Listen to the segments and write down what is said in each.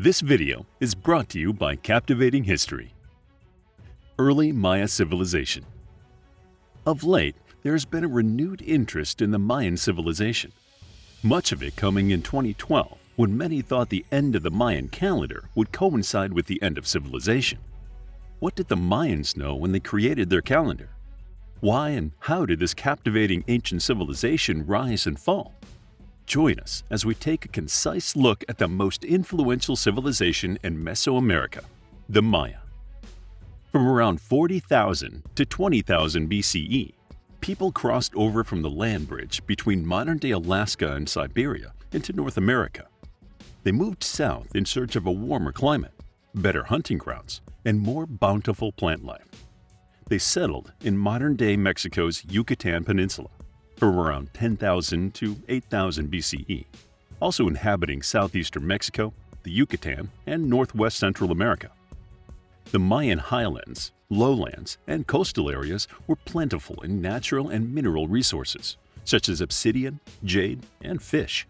This video is brought to you by Captivating History. Early Maya Civilization. Of late, there has been a renewed interest in the Mayan civilization, much of it coming in 2012 when many thought the end of the Mayan calendar would coincide with the end of civilization. What did the Mayans know when they created their calendar? Why and how did this captivating ancient civilization rise and fall? Join us as we take a concise look at the most influential civilization in Mesoamerica, the Maya. From around 40,000 to 20,000 BCE, people crossed over from the land bridge between modern-day Alaska and Siberia into North America. They moved south in search of a warmer climate, better hunting grounds, and more bountiful plant life. They settled in modern-day Mexico's Yucatan Peninsula from around 10,000 to 8,000 BCE, also inhabiting southeastern Mexico, the Yucatan, and northwest Central America. The Mayan highlands, lowlands, and coastal areas were plentiful in natural and mineral resources, such as obsidian, jade, and fish.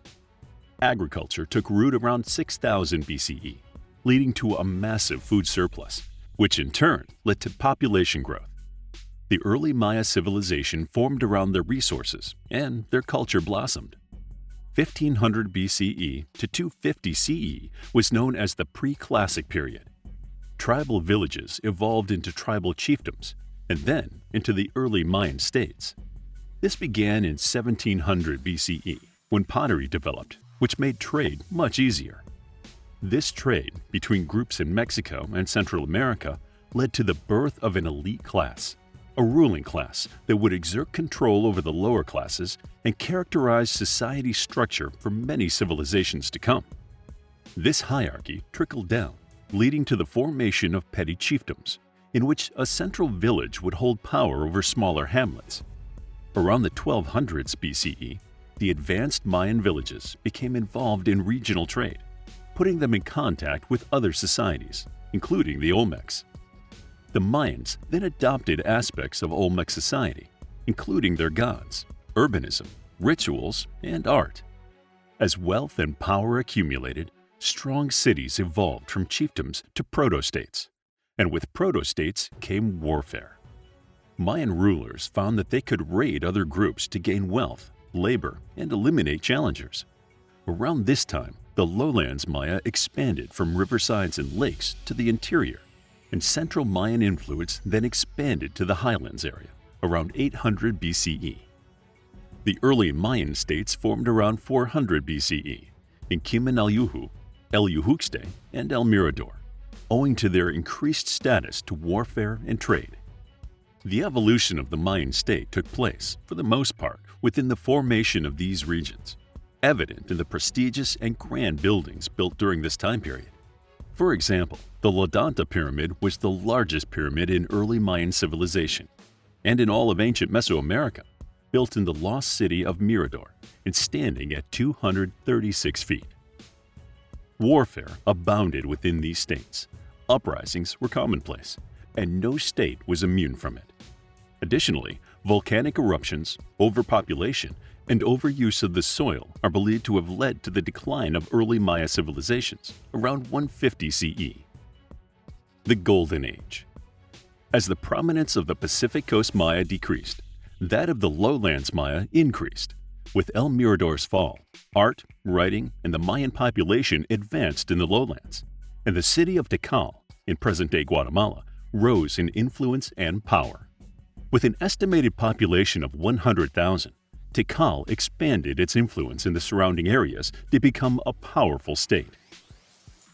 Agriculture took root around 6,000 BCE, leading to a massive food surplus, which in turn led to population growth. The early Maya civilization formed around their resources, and their culture blossomed. 1500 BCE to 250 CE was known as the pre-classic period. Tribal villages evolved into tribal chiefdoms, and then into the early Mayan states. This began in 1700 BCE, when pottery developed, which made trade much easier. This trade between groups in Mexico and Central America led to the birth of an elite class, a ruling class that would exert control over the lower classes and characterize society's structure for many civilizations to come. This hierarchy trickled down, leading to the formation of petty chiefdoms, in which a central village would hold power over smaller hamlets. Around the 1200s BCE, the advanced Mayan villages became involved in regional trade, putting them in contact with other societies, including the Olmecs. The Mayans then adopted aspects of Olmec society, including their gods, urbanism, rituals, and art. As wealth and power accumulated, strong cities evolved from chiefdoms to proto-states, and with proto-states came warfare. Mayan rulers found that they could raid other groups to gain wealth, labor, and eliminate challengers. Around this time, the lowlands Maya expanded from riversides and lakes to the interior, and central Mayan influence then expanded to the highlands area around 800 BCE. The early Mayan states formed around 400 BCE in Quiminaljuhu, El Yuhuxte, and El Mirador, owing to their increased status to warfare and trade. The evolution of the Mayan state took place, for the most part, within the formation of these regions, evident in the prestigious and grand buildings built during this time period. For example, the Danta pyramid was the largest pyramid in early Mayan civilization, and in all of ancient Mesoamerica, built in the lost city of Mirador and standing at 236 feet. Warfare abounded within these states. Uprisings were commonplace, and no state was immune from it. Additionally, volcanic eruptions, overpopulation, and overuse of the soil are believed to have led to the decline of early Maya civilizations around 150 CE. The Golden Age. As the prominence of the Pacific Coast Maya decreased, that of the lowlands Maya increased. With El Mirador's fall, art, writing, and the Mayan population advanced in the lowlands, and the city of Tikal, in present-day Guatemala, rose in influence and power. With an estimated population of 100,000, Tikal expanded its influence in the surrounding areas to become a powerful state.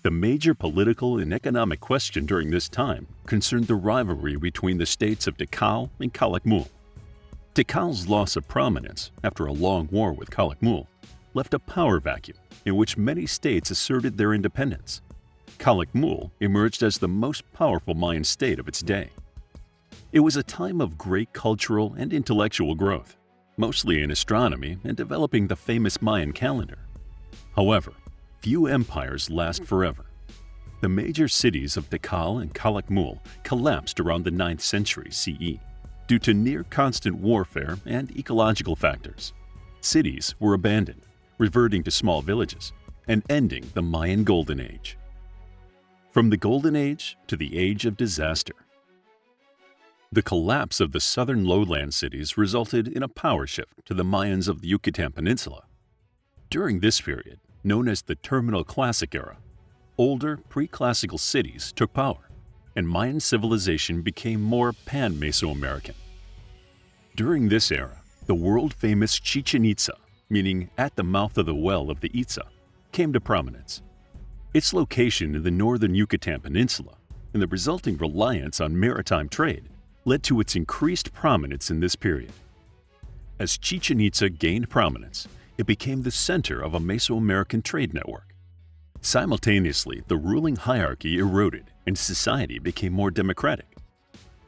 The major political and economic question during this time concerned the rivalry between the states of Tikal and Calakmul. Tikal's loss of prominence after a long war with Calakmul left a power vacuum in which many states asserted their independence. Calakmul emerged as the most powerful Mayan state of its day. It was a time of great cultural and intellectual growth, mostly in astronomy and developing the famous Mayan calendar. However, few empires last forever. The major cities of Tikal and Calakmul collapsed around the 9th century CE due to near-constant warfare and ecological factors. Cities were abandoned, reverting to small villages, and ending the Mayan Golden Age. From the Golden Age to the Age of Disaster. The collapse of the southern lowland cities resulted in a power shift to the Mayans of the Yucatan Peninsula. During this period, known as the Terminal Classic Era, older pre-classical cities took power, and Mayan civilization became more pan-Mesoamerican. During this era, the world-famous Chichen Itza, meaning at the mouth of the well of the Itza, came to prominence. Its location in the northern Yucatan Peninsula and the resulting reliance on maritime trade led to its increased prominence in this period. As Chichen Itza gained prominence, it became the center of a Mesoamerican trade network. Simultaneously, the ruling hierarchy eroded and society became more democratic.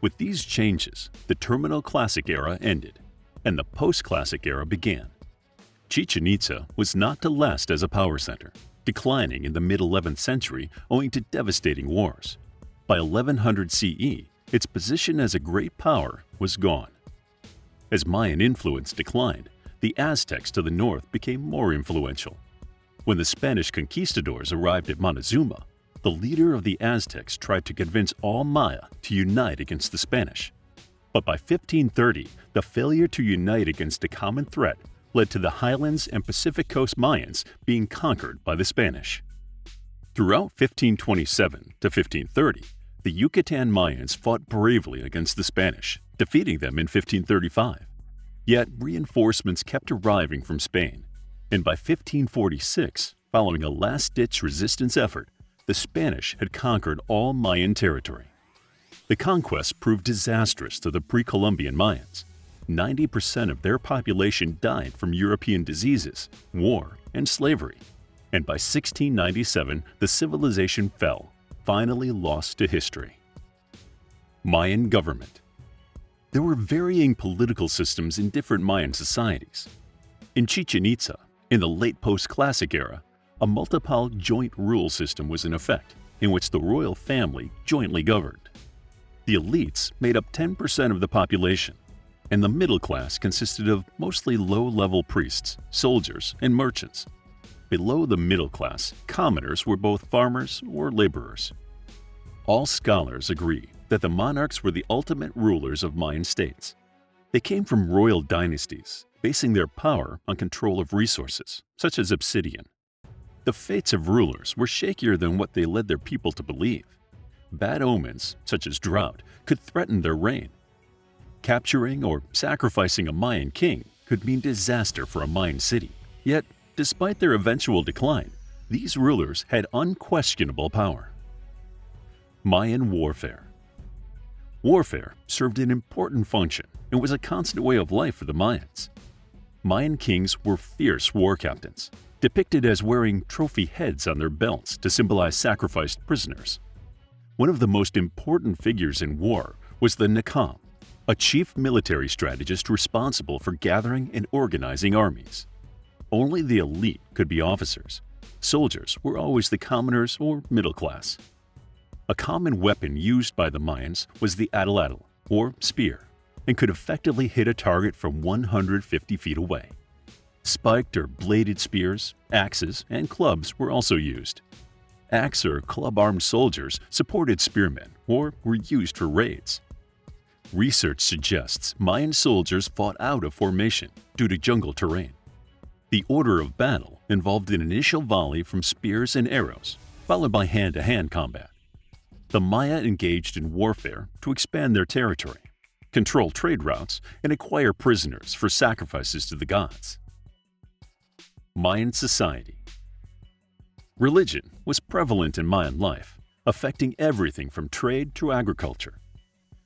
With these changes, the Terminal Classic Era ended, and the Post-Classic Era began. Chichen Itza was not to last as a power center, declining in the mid-11th century owing to devastating wars. By 1100 CE, its position as a great power was gone. As Mayan influence declined, the Aztecs to the north became more influential. When the Spanish conquistadors arrived at Montezuma, the leader of the Aztecs tried to convince all Maya to unite against the Spanish. But by 1530, the failure to unite against a common threat led to the Highlands and Pacific Coast Mayans being conquered by the Spanish. Throughout 1527 to 1530, the Yucatan Mayans fought bravely against the Spanish, defeating them in 1535. Yet reinforcements kept arriving from Spain, and by 1546, following a last-ditch resistance effort, the Spanish had conquered all Mayan territory. The conquest proved disastrous to the pre-Columbian Mayans. 90% of their population died from European diseases, war, and slavery. And by 1697, the civilization fell, finally lost to history. Mayan Government. There were varying political systems in different Mayan societies. In Chichen Itza, in the late post-classic era, a multiple joint rule system was in effect, in which the royal family jointly governed. The elites made up 10% of the population, and the middle class consisted of mostly low-level priests, soldiers, and merchants. Below the middle class, commoners were both farmers or laborers. All scholars agree that the monarchs were the ultimate rulers of Mayan states. They came from royal dynasties, basing their power on control of resources, such as obsidian. The fates of rulers were shakier than what they led their people to believe. Bad omens, such as drought, could threaten their reign. Capturing or sacrificing a Mayan king could mean disaster for a Mayan city. Yet, despite their eventual decline, these rulers had unquestionable power. Mayan Warfare. Warfare served an important function and was a constant way of life for the Mayans. Mayan kings were fierce war captains, depicted as wearing trophy heads on their belts to symbolize sacrificed prisoners. One of the most important figures in war was the Nakam, a chief military strategist responsible for gathering and organizing armies. Only the elite could be officers. Soldiers were always the commoners or middle class. A common weapon used by the Mayans was the atlatl, or spear, and could effectively hit a target from 150 feet away. Spiked or bladed spears, axes, and clubs were also used. Axe or club-armed soldiers supported spearmen or were used for raids. Research suggests Mayan soldiers fought out of formation due to jungle terrain. The order of battle involved an initial volley from spears and arrows, followed by hand-to-hand combat. The Maya engaged in warfare to expand their territory, control trade routes, and acquire prisoners for sacrifices to the gods. Mayan Society. Religion was prevalent in Mayan life, affecting everything from trade to agriculture.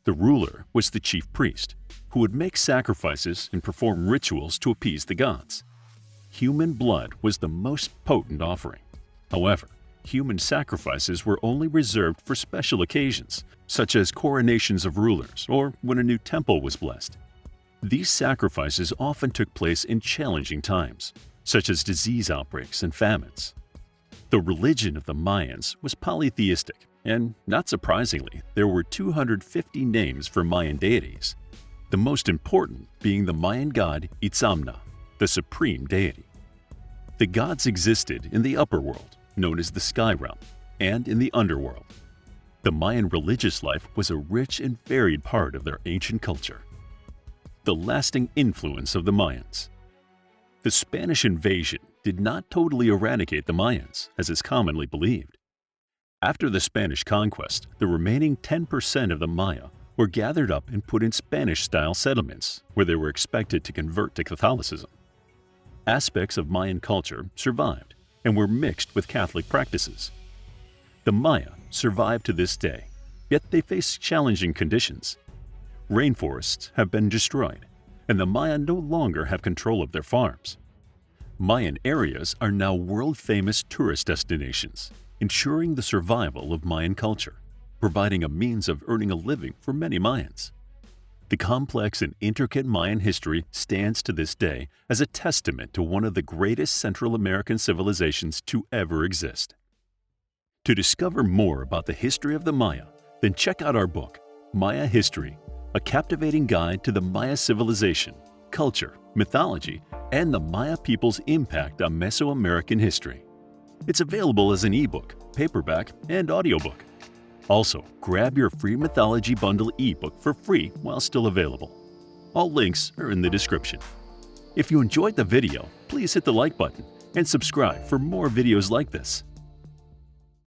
The ruler was the chief priest, who would make sacrifices and perform rituals to appease the gods. Human blood was the most potent offering. However, human sacrifices were only reserved for special occasions, such as coronations of rulers or when a new temple was blessed. These sacrifices often took place in challenging times, such as disease outbreaks and famines. The religion of the Mayans was polytheistic, and not surprisingly, there were 250 names for Mayan deities, the most important being the Mayan god Itzamna, the supreme deity. The gods existed in the upper world, known as the sky realm, and in the underworld. The Mayan religious life was a rich and varied part of their ancient culture. The lasting influence of the Mayans. The Spanish invasion did not totally eradicate the Mayans, as is commonly believed. After the Spanish conquest, the remaining 10% of the Maya were gathered up and put in Spanish-style settlements, where they were expected to convert to Catholicism. Aspects of Mayan culture survived and were mixed with Catholic practices. The Maya survive to this day, yet they face challenging conditions. Rainforests have been destroyed, and the Maya no longer have control of their farms. Mayan areas are now world-famous tourist destinations, ensuring the survival of Mayan culture, providing a means of earning a living for many Mayans. The complex and intricate Mayan history stands to this day as a testament to one of the greatest Central American civilizations to ever exist. To discover more about the history of the Maya, then check out our book, Maya History, a captivating guide to the Maya civilization, culture, mythology, and the Maya people's impact on Mesoamerican history. It's available as an ebook, paperback, and audiobook. Also, grab your free Mythology Bundle ebook for free while still available. All links are in the description. If you enjoyed the video, please hit the like button and subscribe for more videos like this.